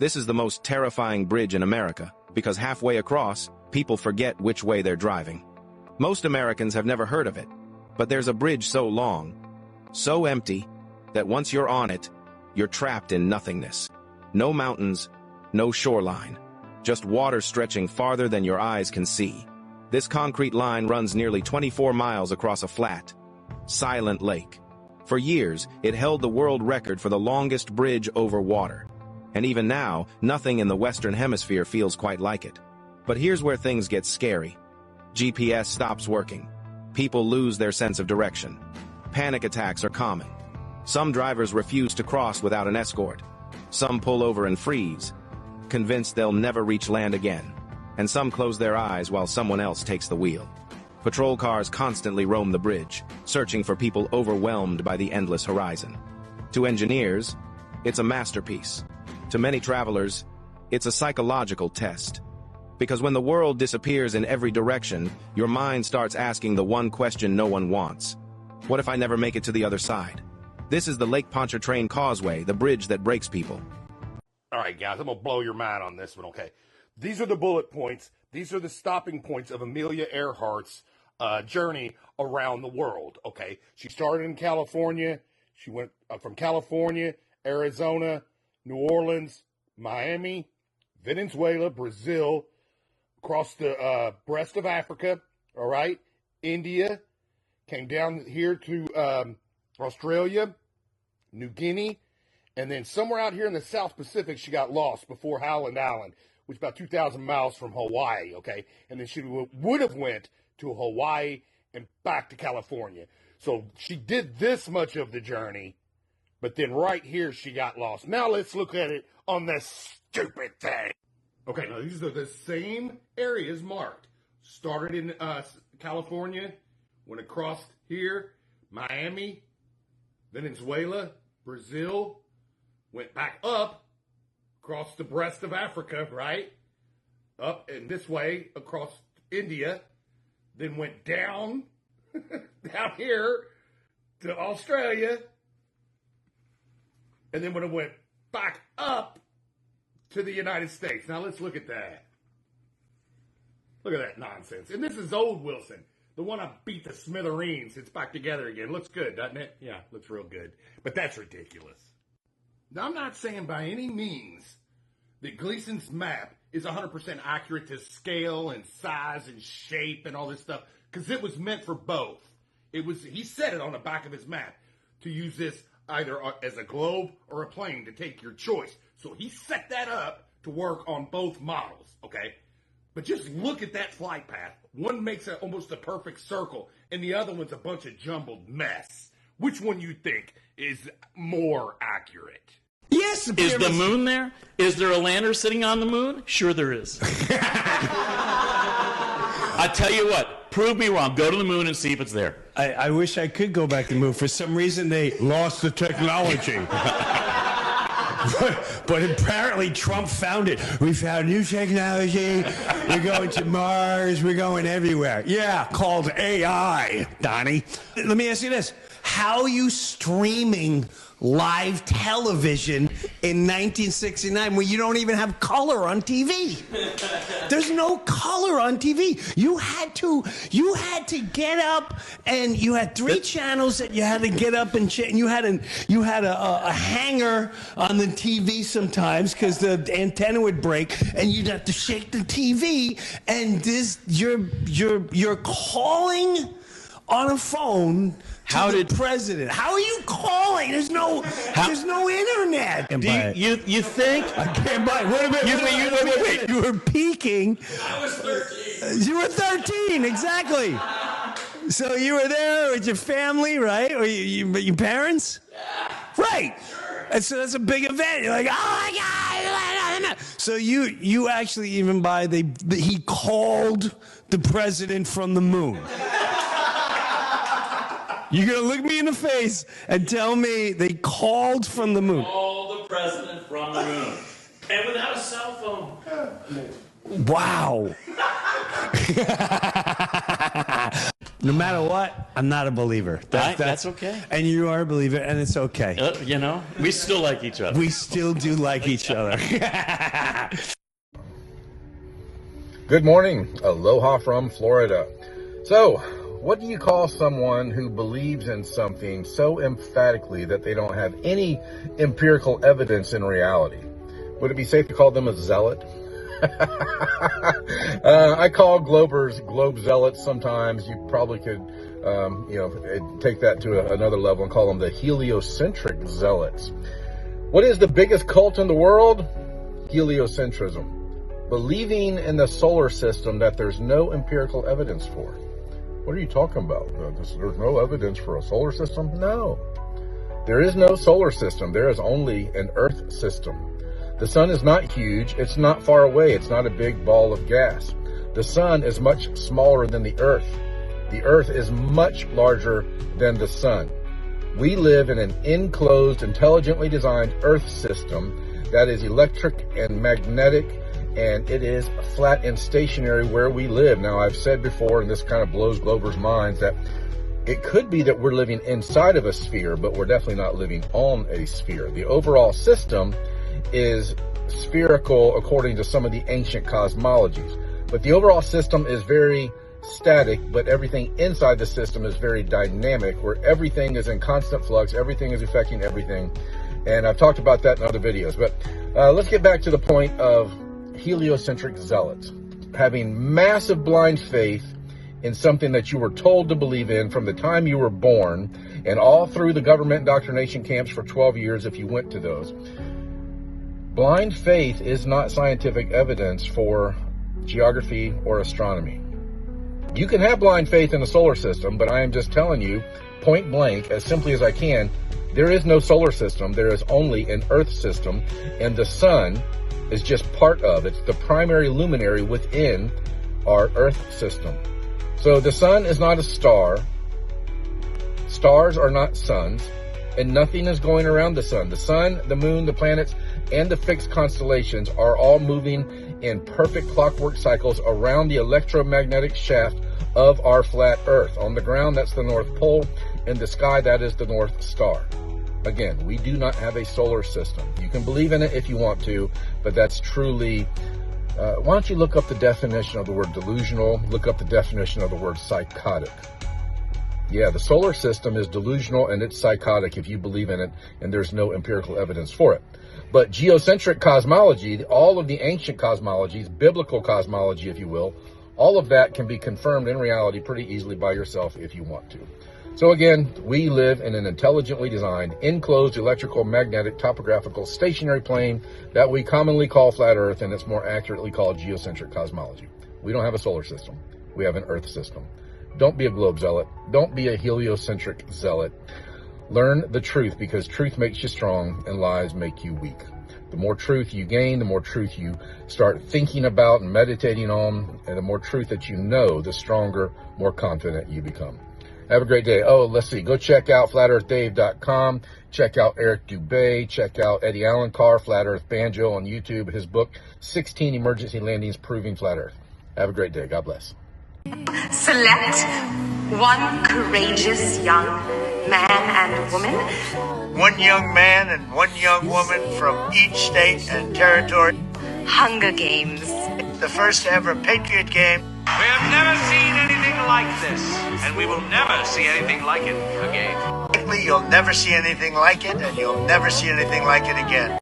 This is the most terrifying bridge in America because halfway across, people forget which way they're driving. Most Americans have never heard of it, but there's a bridge so long, so empty, that once you're on it, you're trapped in nothingness. No mountains, no shoreline, just water stretching farther than your eyes can see. This concrete line runs nearly 24 miles across a flat, silent lake. For years, it held the world record for the longest bridge over water. And even now, nothing in the Western Hemisphere feels quite like it. But here's where things get scary. GPS stops working. People lose their sense of direction. Panic attacks are common. Some drivers refuse to cross without an escort. Some pull over and freeze, convinced they'll never reach land again. And some close their eyes while someone else takes the wheel. Patrol cars constantly roam the bridge, searching for people overwhelmed by the endless horizon. To engineers, it's a masterpiece. To many travelers, it's a psychological test. Because when the world disappears in every direction, your mind starts asking the one question no one wants. What if I never make it to the other side? This is the Lake Pontchartrain Causeway, the bridge that breaks people. All right, guys, I'm going to blow your mind on this one, okay? These are the bullet points. These are the stopping points of Amelia Earhart's journey around the world, okay? She started in California. She went from California, Arizona, New Orleans, Miami, Venezuela, Brazil, across the breast of Africa, all right? India, came down here to Australia, New Guinea, and then somewhere out here in the South Pacific, she got lost before Howland Island, which is about 2,000 miles from Hawaii, okay? And then she would have went to Hawaii and back to California. So she did this much of the journey, but then right here she got lost. Now let's look at it on this stupid thing. Okay, now these are the same areas marked. Started in California, went across here, Miami, Venezuela, Brazil, went back up, across the breast of Africa, right? Up and this way, across India, then went down, down here to Australia, and then when it went back up to the United States. Now let's look at that. Look at that nonsense. And this is old Wilson. The one I beat to smithereens. It's back together again. Looks good, doesn't it? Yeah, looks real good. But that's ridiculous. Now, I'm not saying by any means that Gleason's map is 100% accurate to scale and size and shape and all this stuff, because it was meant for both. He said it on the back of his map to use this either as a globe or a plane to take your choice. So he set that up to work on both models, okay? But just look at that flight path. One makes almost a perfect circle, and the other one's a bunch of jumbled mess. Which one you think is more accurate? Yes, is the moon there? Is there a lander sitting on the moon? Sure there is. I tell you what, prove me wrong. Go to the moon and see if it's there. I wish I could go back to the moon. For some reason, they lost the technology. But apparently Trump found it. We found new technology. We're going to Mars. We're going everywhere. Yeah, called AI, Donnie. Let me ask you this. How are you streaming live television in 1969 when you don't even have color on TV? There's no color on TV. You had to get up, and you had three channels that you had to get up and change. You had a hanger on the TV sometimes because the antenna would break, and you'd have to shake the TV. And you're calling on a phone to the president. How are you calling? There's no internet. You think? I can't buy it. Wait a minute. Wait. You were peeking. I was 13. You were 13, exactly. So you were there with your family, right? Or your parents? Yeah. Right. Sure. And so that's a big event. You're like, oh my God. So you actually even he called the president from the moon. You're going to look me in the face and tell me they called from the moon. Call the president from the moon. And without a cell phone. Wow. No matter what, I'm not a believer. That's okay. And you are a believer, and it's okay. You know, we still like each other. We still do like each other. Good morning. Aloha from Florida. So, what do you call someone who believes in something so emphatically that they don't have any empirical evidence in reality? Would it be safe to call them a zealot? I call globe zealots sometimes. You probably could, take that to another level and call them the heliocentric zealots. What is the biggest cult in the world? Heliocentrism. Believing in the solar system that there's no empirical evidence for. What are you talking about? There's no evidence for a solar system? No. There is no solar system. There is only an Earth system. The sun is not huge. It's not far away. It's not a big ball of gas. The sun is much smaller than the Earth. The Earth is much larger than the sun. We live in an enclosed, intelligently designed Earth system that is electric and magnetic, and it is flat and stationary where we live. Now, I've said before, and this kind of blows Globers' minds, that it could be that we're living inside of a sphere, but we're definitely not living on a sphere. The overall system is spherical according to some of the ancient cosmologies, but the overall system is very static, but everything inside the system is very dynamic, where everything is in constant flux, everything is affecting everything, and I've talked about that in other videos. But let's get back to the point of heliocentric zealots having massive blind faith in something that you were told to believe in from the time you were born, and all through the government indoctrination camps for 12 years if you went to those. Blind faith is not scientific evidence for geography or astronomy. You can have blind faith in the solar system, but I am just telling you, point blank, as simply as I can, there is no solar system. There is only an Earth system, and the sun is just part of it. It's the primary luminary within our Earth system. So the sun is not a star. Stars are not suns, and nothing is going around the sun. The sun, the moon, the planets, and the fixed constellations are all moving in perfect clockwork cycles around the electromagnetic shaft of our flat Earth. On the ground, that's the North Pole. In the sky, that is the North Star. Again, we do not have a solar system. You can believe in it if you want to, but that's truly... why don't you look up the definition of the word delusional, look up the definition of the word psychotic. Yeah, the solar system is delusional and it's psychotic if you believe in it and there's no empirical evidence for it. But geocentric cosmology, all of the ancient cosmologies, biblical cosmology, if you will, all of that can be confirmed in reality pretty easily by yourself if you want to. So again, we live in an intelligently designed, enclosed electrical, magnetic, topographical, stationary plane that we commonly call flat Earth, and it's more accurately called geocentric cosmology. We don't have a solar system. We have an Earth system. Don't be a globe zealot. Don't be a heliocentric zealot. Learn the truth, because truth makes you strong and lies make you weak. The more truth you gain, the more truth you start thinking about and meditating on, and the more truth that you know, the stronger, more confident you become. Have a great day. Oh, let's see. Go check out flatearthdave.com. Check out Eric Dubay. Check out Eddie Allen Carr, Flat Earth Banjo on YouTube. His book, 16 Emergency Landings Proving Flat Earth. Have a great day. God bless. Select one courageous young man and woman. One young man and one young woman from each state and territory. Hunger Games. The first ever Patriot game. We have never seen anything like this, and we will never see anything like it again. You'll never see anything like it, and you'll never see anything like it again.